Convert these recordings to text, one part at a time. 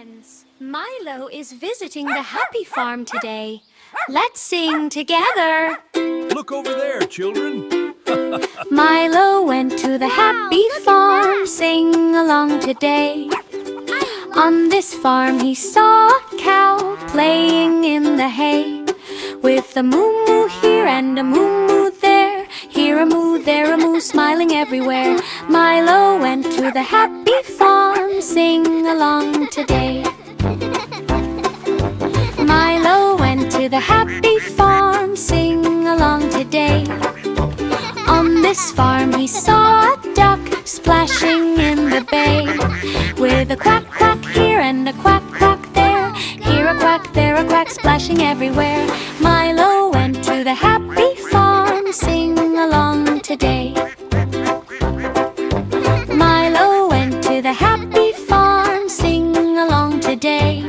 friends. Milo is visiting the Happy Farm today. Let's sing together. Look over there, children. Milo went to the Happy Farm. Sing along today. On this farm he saw a cow playing in the hay, with a moo moo here and a moo moo there. Here a moo, there a moo, smiling everywhere. Milo went to the Happy Farm. Sing along today. Milo went to the Happy Farm. Sing along today. On this farm he saw a duck splashing in the bay, with a quack quack here and a quack quack there. Here a quack, there a quack, splashing everywhere. Milo went to the Happy Farm. Sing along today. Milo went to the Happy Farm. Sing along today.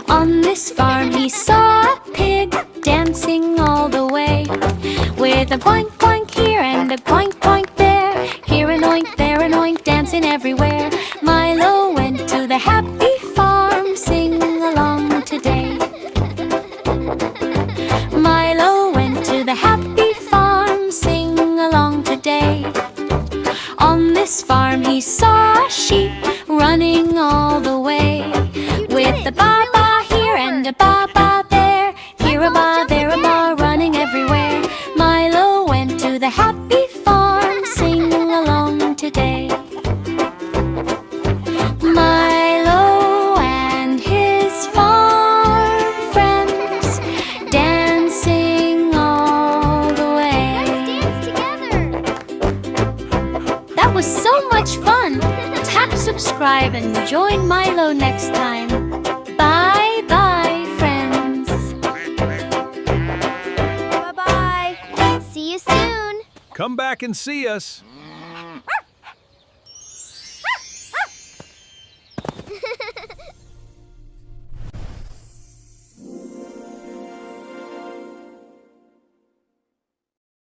On this farm he saw a pig dancing all the way, with a boink boink here and a boink boink there. Here an oink, there an oink, dancing everywhere. Milo went to the Happy Farm. Sing along today. Milo went to the Happy Farm. Sing along today. On this farm he saw a sheep running all the way, with a Baa Baa here and a Baa Baa there. Here a baa, there a baa, running everywhere. Milo went to the Happy Farm. Sing along today. Milo and his farm friends dancing all the way. Let's dance together. That was so much fun! Tap subscribe and join Milo next time. Bye bye, friends. Bye-bye. See you soon. Come back and see us.